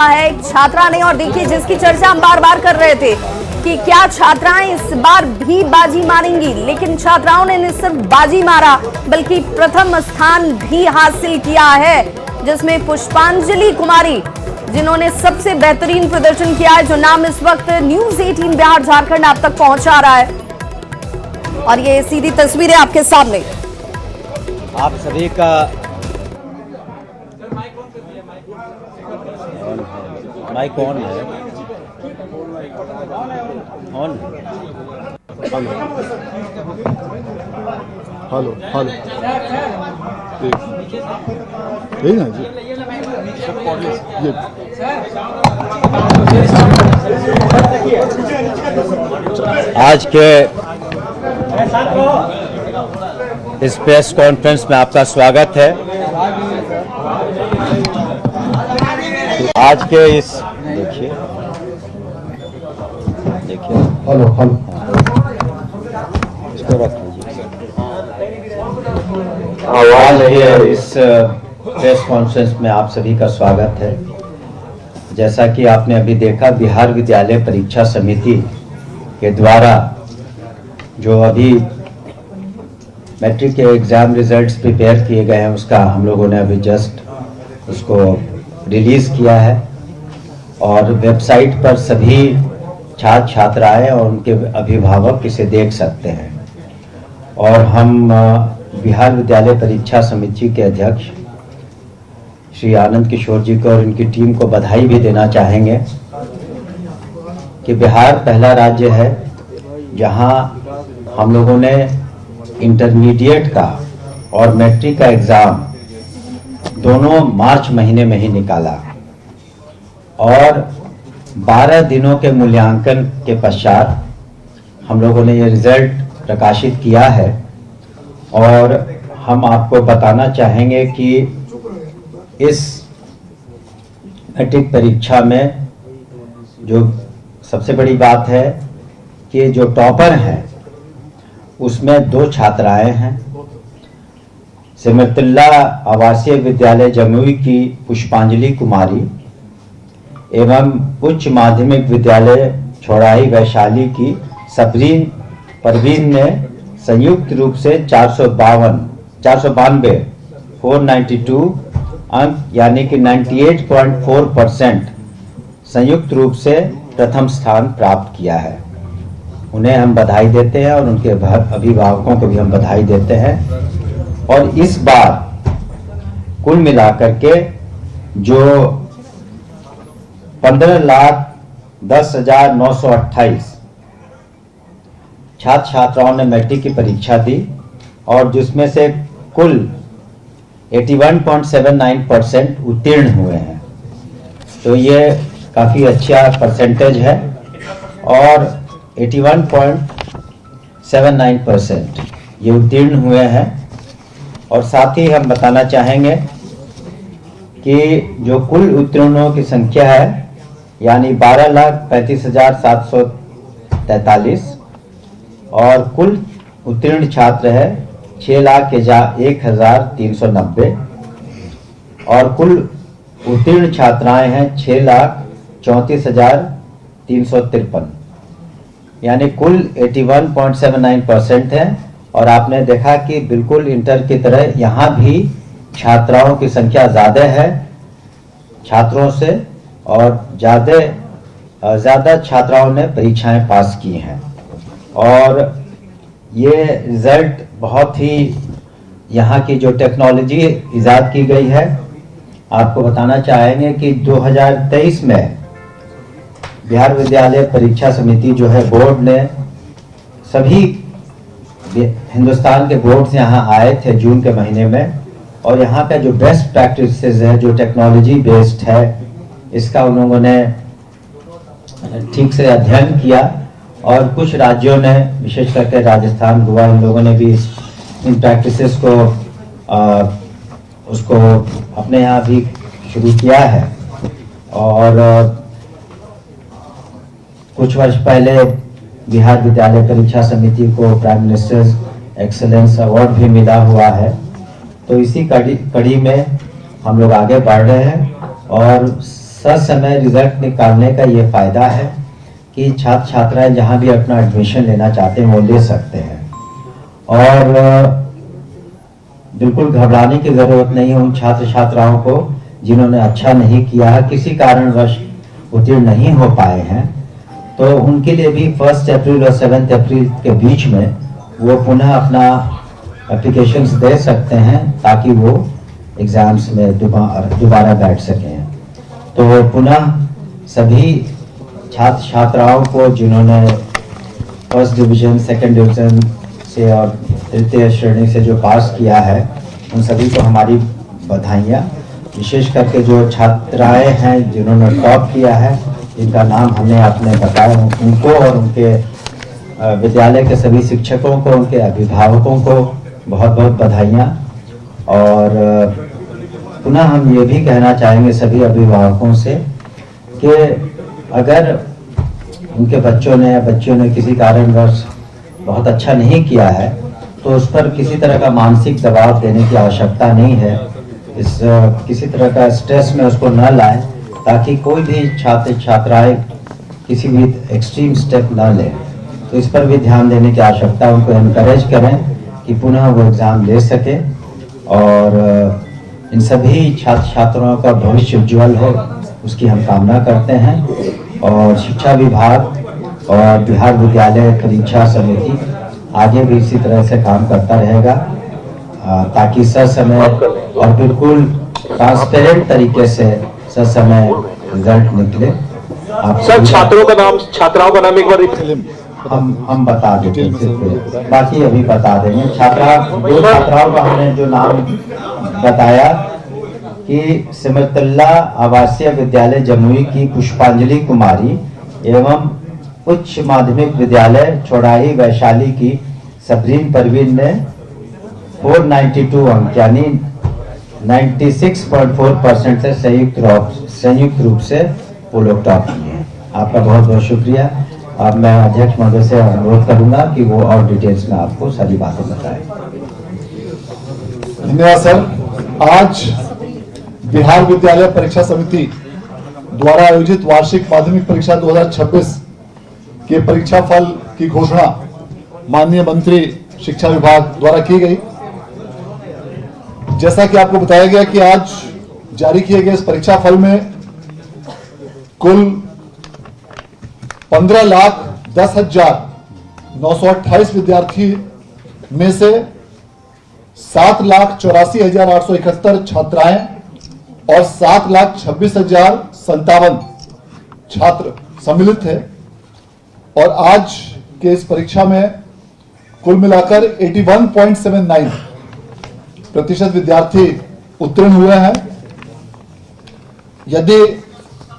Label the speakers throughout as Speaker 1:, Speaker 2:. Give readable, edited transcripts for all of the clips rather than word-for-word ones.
Speaker 1: है एक छात्रा ने, और देखिए जिसकी चर्चा हम बार बार कर रहे थे कि क्या छात्राएं इस बार भी बाजी मारेंगी, लेकिन छात्राओं ने न सिर्फ बाजी मारा बल्कि प्रथम स्थान भी हासिल किया है, जिसमें पुष्पांजलि कुमारी जिन्होंने सबसे बेहतरीन प्रदर्शन किया है, जो नाम इस वक्त न्यूज 18 बिहार झारखंड आप तक पहुंचा रहा है। और ये सीधी तस्वीरें आपके सामने।
Speaker 2: आप सभी का माइक ऑन है, ऑन।
Speaker 3: हेलो हेलो, यही ना जी, ये
Speaker 2: आज के इस प्रेस कॉन्फ्रेंस में आपका स्वागत है। आज के इस देखिए
Speaker 3: हेलो हेलो,
Speaker 2: इसको रख लीजिए। आज के इस प्रेस कॉन्फ्रेंस में आप सभी का स्वागत है। जैसा कि आपने अभी देखा, बिहार विद्यालय परीक्षा समिति के द्वारा जो अभी मैट्रिक के एग्ज़ाम रिजल्ट्स प्रिपेयर किए गए हैं, उसका हम लोगों ने अभी जस्ट उसको रिलीज़ किया है और वेबसाइट पर सभी छात्र छात्राएं और उनके अभिभावक इसे देख सकते हैं। और हम बिहार विद्यालय परीक्षा समिति के अध्यक्ष श्री आनंद किशोर जी को और इनकी टीम को बधाई भी देना चाहेंगे कि बिहार पहला राज्य है जहां हम लोगों ने इंटरमीडिएट का और मैट्रिक का एग्ज़ाम दोनों मार्च महीने में ही निकाला और 12 दिनों के मूल्यांकन के पश्चात हम लोगों ने ये रिजल्ट प्रकाशित किया है। और हम आपको बताना चाहेंगे कि इस मैट्रिक परीक्षा में जो सबसे बड़ी बात है कि जो टॉपर हैं उसमें 2 छात्राएं हैं। सिमरतुल्ला आवासीय विद्यालय जमुई की पुष्पांजलि कुमारी एवं उच्च माध्यमिक विद्यालय छोड़ाई वैशाली की सबरीन परवीन ने संयुक्त रूप से 492 अंक यानी कि 98.4% संयुक्त रूप से प्रथम स्थान प्राप्त किया है। उन्हें हम बधाई देते हैं और उनके अभिभावकों को भी हम बधाई देते हैं। और इस बार कुल मिलाकर के जो 15,10,928 छात्र छात्राओं ने मैट्रिक की परीक्षा दी और जिसमें से कुल 81.79% उत्तीर्ण हुए हैं। तो ये काफ़ी अच्छा परसेंटेज है और 81.79% ये उत्तीर्ण हुए हैं। और साथ ही हम बताना चाहेंगे कि जो कुल उत्तीर्णों की संख्या है यानी 12,35,743 और कुल उत्तीर्ण छात्र है 6,01,390 और कुल उत्तीर्ण छात्राएं हैं 6,34,353 यानी कुल 81.79% है। और आपने देखा कि बिल्कुल इंटर की तरह यहाँ भी छात्राओं की संख्या ज़्यादा है छात्रों से और ज़्यादा छात्राओं ने परीक्षाएं पास की हैं। और ये रिज़ल्ट बहुत ही यहाँ की जो टेक्नोलॉजी ईजाद की गई है, आपको बताना चाहेंगे कि 2023 में बिहार विद्यालय परीक्षा समिति जो है बोर्ड ने सभी हिंदुस्तान के बोर्ड्स यहाँ आए थे जून के महीने में और यहाँ पे जो बेस्ट प्रैक्टिसेस है, जो टेक्नोलॉजी बेस्ड है, इसका उन लोगों ने ठीक से अध्ययन किया। और कुछ राज्यों ने, विशेष करके राजस्थान, गोवा, इन लोगों ने भी इन प्रैक्टिसेस को उसको अपने यहाँ भी शुरू किया है। और कुछ वर्ष पहले बिहार विद्यालय परीक्षा समिति को प्राइम मिनिस्टर्स एक्सेलेंस अवार्ड भी मिला हुआ है। तो इसी कड़ी में हम लोग आगे बढ़ रहे हैं और ससमय रिजल्ट निकालने का ये फायदा है कि छात्र छात्राएं जहां भी अपना एडमिशन लेना चाहते हैं वो ले सकते हैं और बिल्कुल घबराने की जरूरत नहीं है उन छात्र छात्राओं को जिन्होंने अच्छा नहीं किया है, किसी कारणवश उत्तीर्ण नहीं हो पाए हैं, तो उनके लिए भी 1 अप्रैल और 7 अप्रैल के बीच में वो पुनः अपना एप्लीकेशंस दे सकते हैं ताकि वो एग्जाम्स में दोबारा बैठ सकें। तो पुनः सभी छात्र छात्राओं को जिन्होंने फर्स्ट डिवीजन, सेकंड डिवीजन से और तृतीय श्रेणी से जो पास किया है उन सभी को हमारी बधाइयाँ। विशेष करके जो छात्राएं हैं जिन्होंने टॉप किया है, जिनका नाम हमने आपने बताया, उनको और उनके विद्यालय के सभी शिक्षकों को, उनके अभिभावकों को बहुत बहुत बधाइयाँ। और पुनः हम ये भी कहना चाहेंगे सभी अभिभावकों से कि अगर उनके बच्चों ने या बच्चियों ने किसी कारणवश बहुत अच्छा नहीं किया है तो उस पर किसी तरह का मानसिक दबाव देने की आवश्यकता नहीं है। किसी तरह का स्ट्रेस में उसको न लाए ताकि कोई भी छात्र छात्राएं किसी भी एक्सट्रीम स्टेप न लें। तो इस पर भी ध्यान देने की आवश्यकता, उनको एनकरेज करें कि पुनः वो एग्ज़ाम ले सके और इन सभी छात्र छात्राओं का भविष्य उज्ज्वल हो उसकी हम कामना करते हैं। और शिक्षा विभाग और बिहार विद्यालय परीक्षा समिति आगे भी इसी तरह से काम करता रहेगा ताकि ससमय और बिल्कुल ट्रांसपेरेंट तरीके से ससमय रिजल्ट निकले।
Speaker 4: सर छात्रों का नाम, छात्राओं का नाम एक बार
Speaker 2: हम बता देते हैं, बाकी अभी बता देंगे। दो छात्राओं का हमने जो नाम बताया कि सिमरतुल्ला आवासीय विद्यालय जमुई की पुष्पांजलि कुमारी एवं उच्च माध्यमिक विद्यालय चौड़ाही वैशाली की सबरीन परवीन ने 492 अंक यानी 96.4% से संयुक्त रूप से वो लोग टॉप किए हैं। आपका बहुत बहुत शुक्रिया। अब मैं अध्यक्ष महोदय से अनुरोध करूंगा कि वो और डिटेल्स में आपको सारी बातें बताएं।
Speaker 3: धन्यवाद सर। आज बिहार विद्यालय परीक्षा समिति द्वारा आयोजित वार्षिक माध्यमिक परीक्षा 2026 के परीक्षा फल की घोषणा माननीय मंत्री शिक्षा विभाग द्वारा की गई। जैसा कि आपको बताया गया कि आज जारी किए गए इस परीक्षा फल में कुल 15,10,928 विद्यार्थी में से 7,84,871 छात्राएं और 7,26,057 छात्र सम्मिलित थे। और आज के इस परीक्षा में कुल मिलाकर 81.79% विद्यार्थी उत्तीर्ण हुए हैं।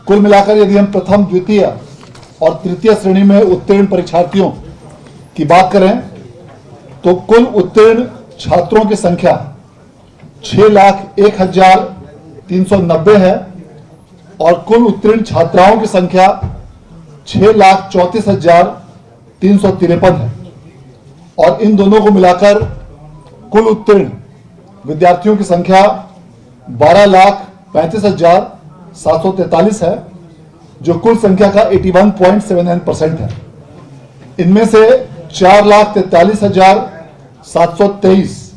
Speaker 3: कुल मिलाकर यदि हम प्रथम, द्वितीय और तृतीय श्रेणी में उत्तीर्ण परीक्षार्थियों की बात करें तो कुल उत्तीर्ण छात्रों की संख्या 6,01,390 है और कुल उत्तीर्ण छात्राओं की संख्या 6,34,353 है। और इन दोनों को मिलाकर कुल उत्तीर्ण विद्यार्थियों की संख्या 12,35,743 है, जो कुल संख्या का 81.79% है। इनमें से 4,43,723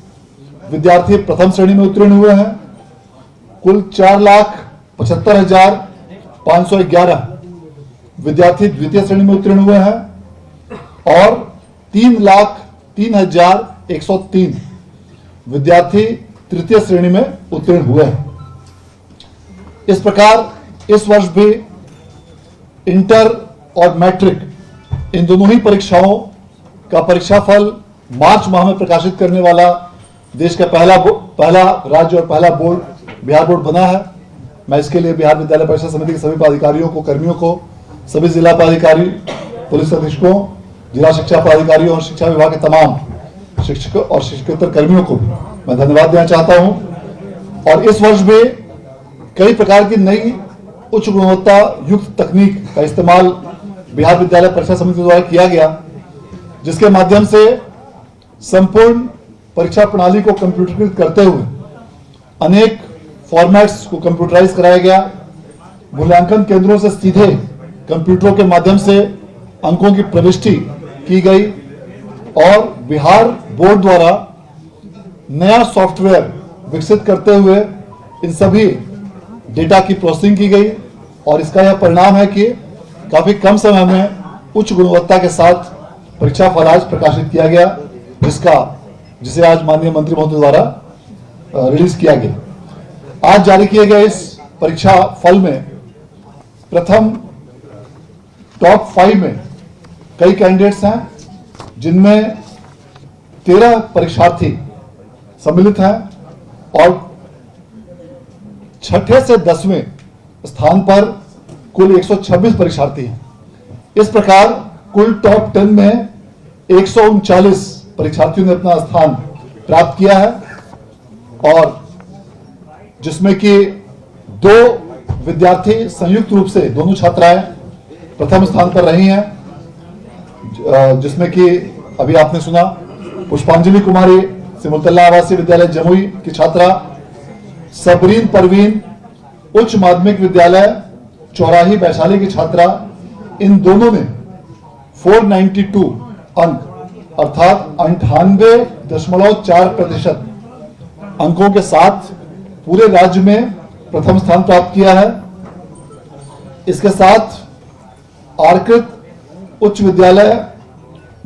Speaker 3: विद्यार्थी प्रथम श्रेणी में उत्तीर्ण हुए हैं। कुल 4,75,511 विद्यार्थी द्वितीय श्रेणी में उत्तीर्ण हुए हैं और 3,03,103 विद्यार्थी तृतीय श्रेणी में उत्तीर्ण हुए हैं। इस प्रकार इस वर्ष भी इंटर और मैट्रिक इन दोनों ही परीक्षाओं का परीक्षाफल मार्च माह में प्रकाशित करने वाला देश का पहला राज्य और पहला बोर्ड बिहार बोर्ड बना है। मैं इसके लिए बिहार विद्यालय परीक्षा समिति के सभी पदाधिकारियों को, कर्मियों को, सभी जिला पदाधिकारी, पुलिस अधीक्षकों, जिला शिक्षा पदाधिकारियों और शिक्षा विभाग के तमाम शिक्षकों और शिक्षकेतर कर्मियों को भी मैं धन्यवाद देना चाहता हूं। और इस वर्ष भी कई प्रकार की नई उच्च गुणवत्ता युक्त तकनीक का इस्तेमाल बिहार विद्यालय परीक्षा समिति द्वारा किया गया, जिसके माध्यम से संपूर्ण परीक्षा प्रणाली को कंप्यूटरीकृत करते हुए अनेक फॉर्मेट्स को कंप्यूटराइज कराया गया, मूल्यांकन केंद्रों से सीधे कंप्यूटरों के माध्यम से अंकों की प्रविष्टि की गई और बिहार बोर्ड द्वारा नया सॉफ्टवेयर विकसित करते हुए इन सभी डेटा की प्रोसेसिंग की गई और इसका यह परिणाम है कि काफी कम समय में उच्च गुणवत्ता के साथ परीक्षा फल आज प्रकाशित किया गया, जिसे आज माननीय मंत्री महोदय द्वारा रिलीज किया गया। आज जारी किए गए इस परीक्षा फल में प्रथम टॉप 5 में कई कैंडिडेट्स हैं, जिनमें 13 परीक्षार्थी सम्मिलित हैं और 6ठे से 10वें स्थान पर कुल 126 परीक्षार्थी हैं। इस प्रकार कुल टॉप 10 में 139 परीक्षार्थियों ने अपना स्थान प्राप्त किया है और जिसमें कि 2 विद्यार्थी संयुक्त रूप से, दोनों छात्राएं प्रथम स्थान पर रही हैं, जिसमें कि अभी आपने सुना पुष्पांजलि कुमारी सिमुलतल्ला आवासीय विद्यालय जमुई की छात्रा, सबरीन परवीन उच्च माध्यमिक विद्यालय चौराही वैशाली की छात्रा, इन दोनों ने 492 अंक अर्थात 98.4% अंकों के साथ पूरे राज्य में प्रथम स्थान प्राप्त किया है। इसके साथ आर्कृत उच्च विद्यालय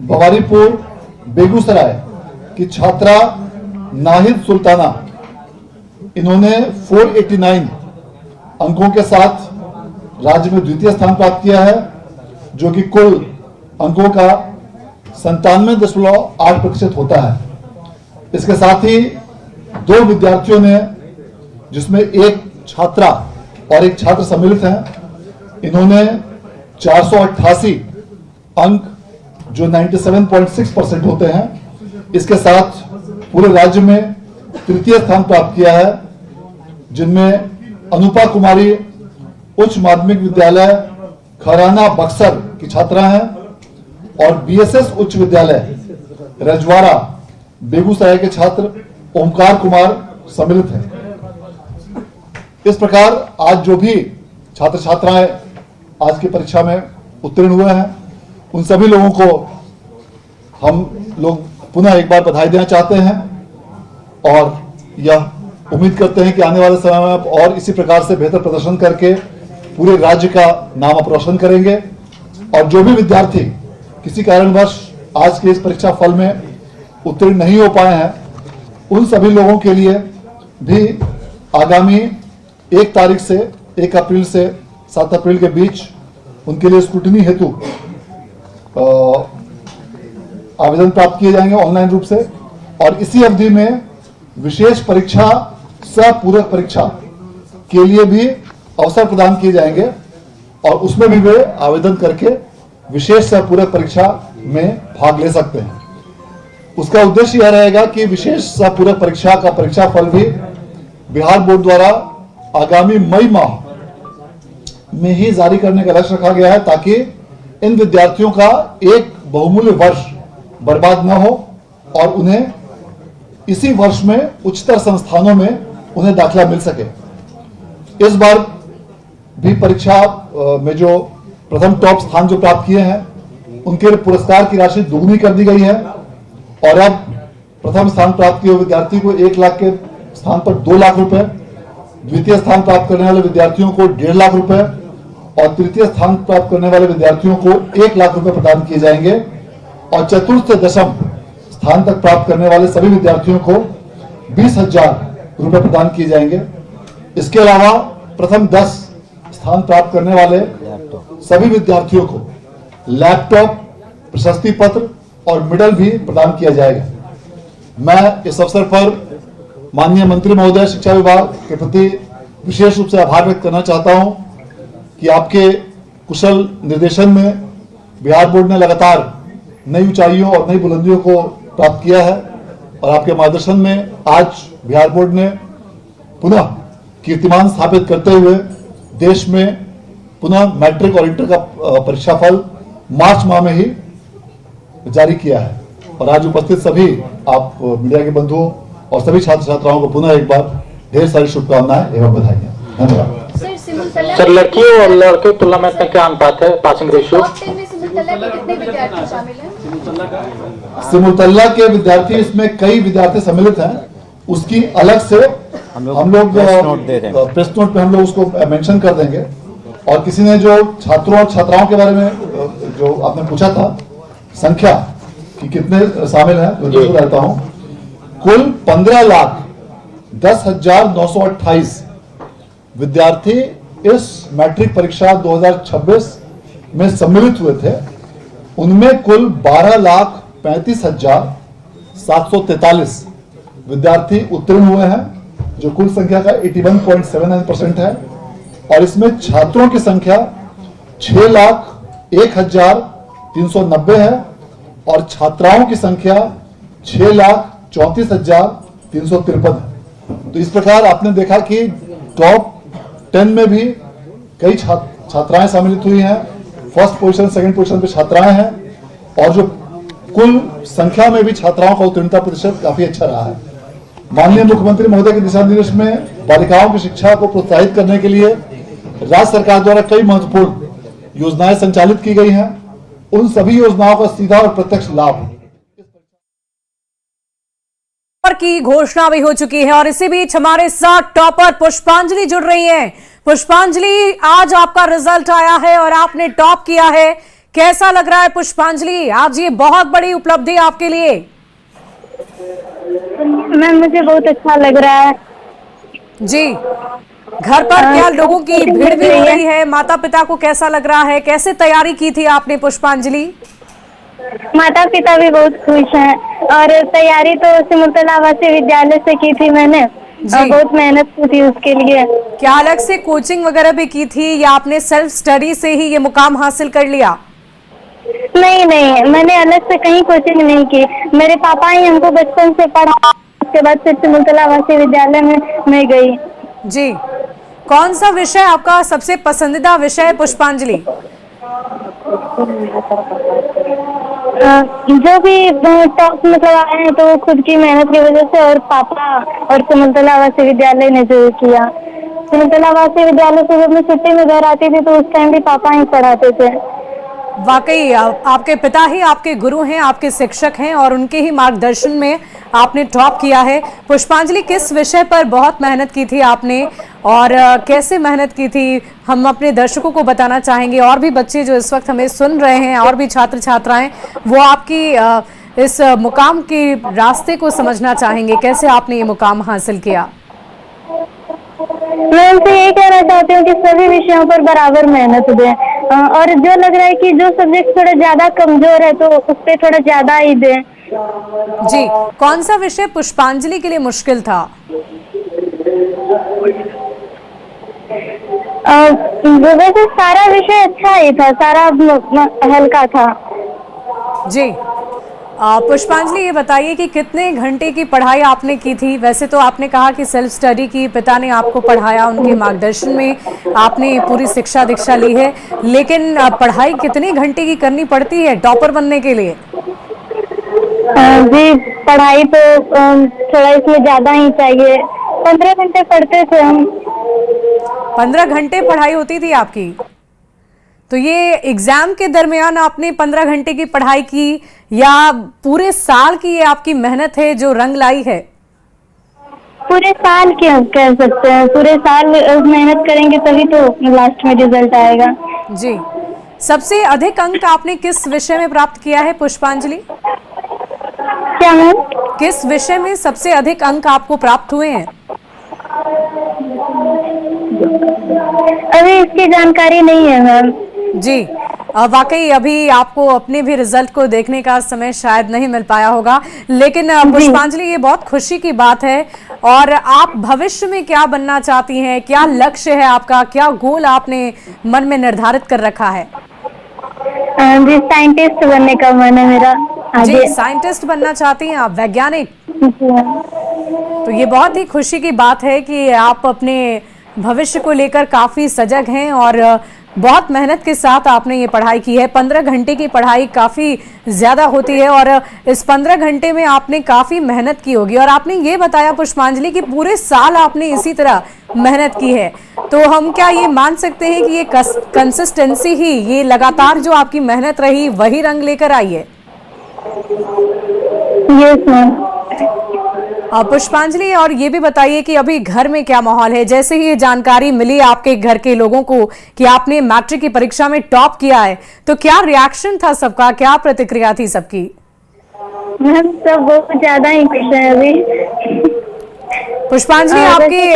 Speaker 3: बवारीपुर बेगूसराय की छात्रा नाहिद सुल्ताना, इन्होंने 489 अंकों के साथ राज्य में द्वितीय स्थान प्राप्त किया है, जो कि कुल अंकों का 97.8% होता है। इसके साथ ही 2 विद्यार्थियों ने, जिसमें एक छात्रा और एक छात्र सम्मिलित हैं, इन्होंने 488 अंक जो 97.6% होते हैं, इसके साथ पूरे राज्य में तृतीय स्थान प्राप्त किया है, जिनमें अनुपा कुमारी उच्च माध्यमिक विद्यालय खराना बक्सर की छात्रा हैं और बीएसएस उच्च विद्यालय रजवाड़ा बेगूसराय के छात्र ओमकार कुमार सम्मिलित हैं। इस प्रकार आज जो भी छात्र छात्राएं आज की परीक्षा में उत्तीर्ण हुए हैं, उन सभी लोगों को हम लोग पुनः एक बार बधाई देना चाहते हैं और यह उम्मीद करते हैं कि आने वाले समय में आप और इसी प्रकार से बेहतर प्रदर्शन करके पूरे राज्य का नाम आप रोशन करेंगे। और जो भी विद्यार्थी किसी कारणवश आज के इस परीक्षा फल में उत्तीर्ण नहीं हो पाए हैं, उन सभी लोगों के लिए भी आगामी 1 तारीख से 1 अप्रैल से 7 अप्रैल के बीच उनके लिए स्क्रूटनी हेतु आवेदन प्राप्त किए जाएंगे ऑनलाइन रूप से, और इसी अवधि में विशेष परीक्षा सह-पूरक परीक्षा के लिए भी अवसर प्रदान किए जाएंगे और उसमें भी वे आवेदन करके विशेष सह-पूरक परीक्षा में भाग ले सकते हैं। उसका उद्देश्य यह रहेगा कि विशेष सह-पूरक परीक्षा का परीक्षा फल भी बिहार बोर्ड द्वारा आगामी मई माह में ही जारी करने का लक्ष्य रखा गया है, ताकि इन विद्यार्थियों का एक बहुमूल्य वर्ष बर्बाद न हो और उन्हें इसी वर्ष में उच्चतर संस्थानों में उन्हें दाखिला मिल सके। इस बार भी परीक्षा में जो प्रथम टॉप स्थान जो प्राप्त किए हैं, उनके पुरस्कार की राशि दुगनी कर दी गई है और अब प्रथम स्थान प्राप्त किए विद्यार्थी को 1 लाख के स्थान पर 2 लाख रुपए, द्वितीय स्थान प्राप्त करने वाले विद्यार्थियों को 1.5 लाख रुपए और तृतीय स्थान प्राप्त करने वाले विद्यार्थियों को 1 लाख रुपए प्रदान किए जाएंगे और चतुर्थ से दशम स्थान तक प्राप्त करने वाले सभी विद्यार्थियों को 20,000 रुपए प्रदान किए जाएंगे। इसके अलावा प्रथम 10 स्थान प्राप्त करने वाले सभी विद्यार्थियों को लैपटॉप, प्रशस्ति पत्र और मेडल भी प्रदान किया जाएगा। मैं इस अवसर पर माननीय मंत्री महोदय शिक्षा विभाग के प्रति विशेष रूप से आभार व्यक्त करना चाहता हूं कि आपके कुशल निर्देशन में बिहार बोर्ड ने लगातार नई ऊंचाइयों और नई बुलंदियों को प्राप्त किया है और आपके मार्गदर्शन में आज बिहार बोर्ड ने पुनः कीर्तिमान स्थापित करते हुए देश में पुनः मैट्रिक और इंटर का परीक्षा फल मार्च माह में ही जारी किया है। और आज उपस्थित सभी आप मीडिया के बंधुओं और सभी छात्र छात्राओं को पुनः एक बार ढेर सारी शुभकामनाएं एवं बधाइयां। धन्यवाद।
Speaker 4: सर लड़कियों और लड़के की तुलना में इतना क्या अनुपात है पासिंग रेशियो?
Speaker 5: टॉप 10 में सिमुलतला के कितने विद्यार्थी शामिल हैं?
Speaker 3: सिमुलतला के विद्यार्थी, इसमें कई विद्यार्थी सम्मिलित हैं, उसकी अलग से हम लोग प्रेस नोट पे हम लोग उसको मेंशन कर देंगे। और किसी ने जो छात्रों और छात्राओं के बारे में जो आपने पूछा था संख्या कि कितने शामिल हैं, जो रहता हूं, कुल 15,10,928 विद्यार्थी इस मैट्रिक परीक्षा 2026 में सम्मिलित हुए थे। उनमें कुल 12,35,743 विद्यार्थी उत्तीर्ण हुए हैं, जो कुल संख्या का 81.79% है। और इसमें छात्रों की संख्या 6,01,390 है और छात्राओं की संख्या 6,34,353 है। तो इस प्रकार आपने देखा कि टॉप 10 में भी कई छात्राएं सम्मिलित हुई हैं, फर्स्ट पोजीशन सेकंड पोजीशन पे छात्राएं हैं, और जो कुल संख्या में भी छात्राओं का उत्तीर्णता प्रतिशत काफी अच्छा रहा है। माननीय मुख्यमंत्री महोदय के दिशा निर्देश में बालिकाओं की शिक्षा को प्रोत्साहित करने के लिए राज्य सरकार द्वारा कई महत्वपूर्ण योजनाएं संचालित की गई हैं। उन सभी योजनाओं का सीधा और प्रत्यक्ष लाभ
Speaker 1: की घोषणा भी हो चुकी है। और इसी बीच हमारे साथ टॉपर पुष्पांजलि जुड़ रही हैं। पुष्पांजलि, आज आपका रिजल्ट आया है और आपने टॉप किया है, कैसा लग रहा है पुष्पांजलि? आज ये बहुत बड़ी उपलब्धि आपके लिए।
Speaker 6: मैम मुझे बहुत अच्छा लग रहा है
Speaker 1: जी। घर पर क्या लोगों की भीड़ भी हो रही है? माता पिता को कैसा लग रहा है? कैसे तैयारी की थी आपने पुष्पांजलि?
Speaker 6: माता पिता भी बहुत खुश हैं और तैयारी तो सिमुलतला आवासीय विद्यालय से की थी मैंने और बहुत मेहनत की थी उसके लिए।
Speaker 1: क्या अलग से कोचिंग वगैरह भी की थी या आपने सेल्फ स्टडी से ही ये मुकाम हासिल कर लिया?
Speaker 6: नहीं, मैंने अलग से कहीं कोचिंग नहीं की। मेरे पापा ही हमको बचपन से पढ़ा, उसके बाद फिर सिमुलतला आवासीय विद्यालय में मैं गई। जी।
Speaker 1: कौन सा विषय आपका सबसे पसंदीदा विषय है पुष्पांजलि?
Speaker 6: जो भी टॉप मतलब आए हैं तो खुद की मेहनत की वजह से, और पापा और सिमुलतला आवासीय विद्यालय ने जो किया। सिमुलतला आवासीय विद्यालय से जब मैं छुट्टी में घर आती थी तो उस टाइम भी पापा ही पढ़ाते थे।
Speaker 1: वाकई आपके पिता ही आपके गुरु हैं, आपके शिक्षक हैं और उनके ही मार्गदर्शन में आपने टॉप किया है। पुष्पांजलि, किस विषय पर बहुत मेहनत की थी आपने और कैसे मेहनत की थी, हम अपने दर्शकों को बताना चाहेंगे। और भी बच्चे जो इस वक्त हमें सुन रहे हैं और भी छात्र छात्राएं, वो आपकी इस मुकाम के रास्ते को समझना चाहेंगे, कैसे आपने ये मुकाम हासिल किया।
Speaker 6: मैं उनसे यही कहना चाहती हूँ कि सभी विषयों पर बराबर मेहनत दें और जो लग रहा है कि जो सब्जेक्ट थोड़ा ज्यादा कमजोर है तो उस पर थोड़ा ज्यादा ही दें।
Speaker 1: जी। कौन सा विषय पुष्पांजलि के लिए मुश्किल था?
Speaker 6: वैसे सारा विषय अच्छा ही था, सारा हल्का था।
Speaker 1: जी। पुष्पांजलि, ये बताइए कि कितने घंटे की पढ़ाई आपने की थी? वैसे तो आपने कहा कि सेल्फ स्टडी की, पिता ने आपको पढ़ाया, उनके मार्गदर्शन में आपने पूरी शिक्षा दीक्षा ली है, लेकिन पढ़ाई कितने घंटे की करनी पड़ती है टॉपर बनने के लिए?
Speaker 6: जी, पढ़ाई तो थोड़ा इसमें ज्यादा ही चाहिए। 15 घंटे पढ़ते थे हम।
Speaker 1: 15 घंटे पढ़ाई होती थी आपकी? तो ये एग्जाम के दरमियान आपने 15 घंटे की पढ़ाई की या पूरे साल की ये आपकी मेहनत है जो रंग लाई है?
Speaker 6: पूरे साल के कह सकते हैं, पूरे साल मेहनत करेंगे तभी तो लास्ट में रिजल्ट आएगा।
Speaker 1: जी। सबसे अधिक अंक आपने किस विषय में प्राप्त किया है पुष्पांजलि?
Speaker 6: क्या मैम?
Speaker 1: किस विषय में सबसे अधिक अंक आपको प्राप्त हुए हैं?
Speaker 6: अभी इसकी जानकारी नहीं है मैम।
Speaker 1: जी। वाकई अभी आपको अपने भी रिजल्ट को देखने का समय शायद नहीं मिल पाया होगा, लेकिन पुष्पांजलि, ये बहुत खुशी की बात है। और आप भविष्य में क्या बनना चाहती हैं, क्या लक्ष्य है आपका, क्या गोल आपने मन में निर्धारित कर रखा है?
Speaker 6: जी, साइंटिस्ट बनने का मन है मेरा आगे।
Speaker 1: जी, साइंटिस्ट बनना चाहती हैं आप, वैज्ञानिक? तो ये बहुत ही खुशी की बात है कि आप अपने भविष्य को लेकर काफी सजग हैं और
Speaker 7: बहुत मेहनत के साथ आपने ये पढ़ाई की है। 15 घंटे की पढ़ाई काफी ज्यादा होती है और इस 15 घंटे में आपने काफी मेहनत की होगी। और आपने ये बताया पुष्पांजलि कि पूरे साल आपने इसी तरह मेहनत की है, तो हम क्या ये मान सकते हैं कि ये कंसिस्टेंसी ही, ये लगातार जो आपकी मेहनत रही वही रंग लेकर आई है?
Speaker 6: Yes ma'am.
Speaker 7: पुष्पांजलि, और ये भी बताइए कि अभी घर में क्या माहौल है? जैसे ही ये जानकारी मिली आपके घर के लोगों को कि आपने मैट्रिक की परीक्षा में टॉप किया है, तो क्या रिएक्शन था सबका, क्या प्रतिक्रिया थी सबकी?
Speaker 6: मैम सब बहुत ज्यादा ही खुश है अभी।
Speaker 7: पुष्पांजलि, आपके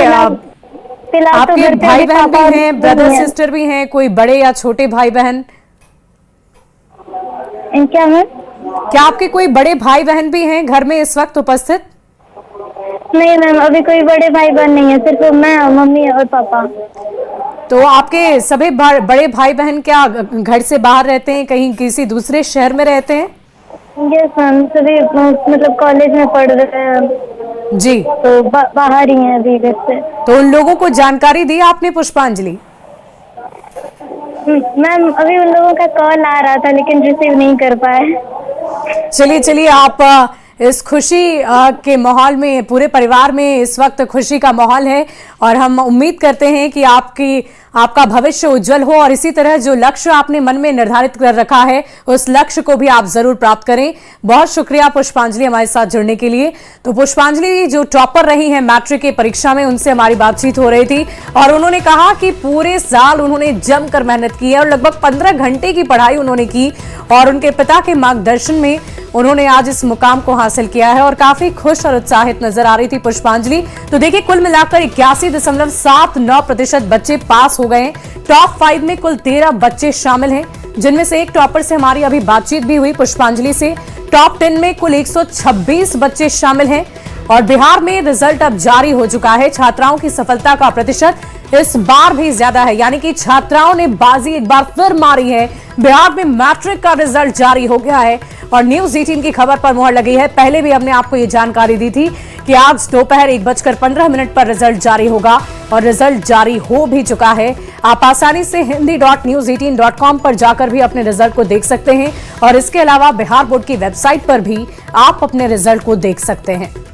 Speaker 7: भाई बहन भी हैं, ब्रदर सिस्टर भी हैं, कोई बड़े या छोटे भाई बहन?
Speaker 6: क्या मैम?
Speaker 7: क्या आपके कोई बड़े भाई बहन भी हैं घर में इस वक्त उपस्थित?
Speaker 6: नहीं मैम, अभी कोई बड़े भाई बहन नहीं है, सिर्फ मैं, मम्मी और पापा।
Speaker 7: तो आपके सभी बड़े भाई बहन क्या घर से बाहर रहते हैं, कहीं किसी दूसरे शहर में रहते हैं?
Speaker 6: यस मैम, सभी मतलब कॉलेज में पढ़ रहे हैं
Speaker 7: जी,
Speaker 6: तो बाहर ही हैं अभी घर से।
Speaker 7: तो उन लोगों को जानकारी दी आपने पुष्पांजलि?
Speaker 6: मैम अभी उन लोगों का कॉल आ रहा था लेकिन रिसीव नहीं कर पाए।
Speaker 7: चलिए, आप इस खुशी के माहौल में, पूरे परिवार में इस वक्त खुशी का माहौल है और हम उम्मीद करते हैं कि आपका भविष्य उज्जवल हो और इसी तरह जो लक्ष्य आपने मन में निर्धारित कर रखा है उस लक्ष्य को भी आप जरूर प्राप्त करें। बहुत शुक्रिया पुष्पांजलि हमारे साथ जुड़ने के लिए। तो पुष्पांजलि जो टॉपर रही हैं मैट्रिक की परीक्षा में, उनसे हमारी बातचीत हो रही थी और उन्होंने कहा कि पूरे साल उन्होंने जमकर मेहनत की है और लगभग 15 घंटे की पढ़ाई उन्होंने की और उनके पिता के मार्गदर्शन में उन्होंने आज इस मुकाम को हासिल किया है और काफी खुश और उत्साहित नजर आ रही थी पुष्पांजलि। तो देखिए, कुल मिलाकर 81.79% बच्चे पास हो गए। टॉप 5 में कुल 13 बच्चे शामिल हैं, जिनमें से एक टॉपर से हमारी अभी बातचीत भी हुई पुष्पांजलि से। टॉप 10 में कुल 126 बच्चे शामिल हैं और बिहार में रिजल्ट अब जारी हो चुका है। छात्राओं की सफलता का प्रतिशत इस बार भी ज्यादा है, यानी कि छात्राओं ने बाजी एक बार फिर मारी है। बिहार में मैट्रिक का रिजल्ट जारी हो गया है और न्यूज 18 की खबर पर मुहर लगी है। पहले भी हमने आपको ये जानकारी दी थी कि आज दोपहर 1:15 पर रिजल्ट जारी होगा और रिजल्ट जारी हो भी चुका है। आप आसानी से hindi.news18.com पर जाकर भी अपने रिजल्ट को देख सकते हैं और इसके अलावा बिहार बोर्ड की वेबसाइट पर भी आप अपने रिजल्ट को देख सकते हैं।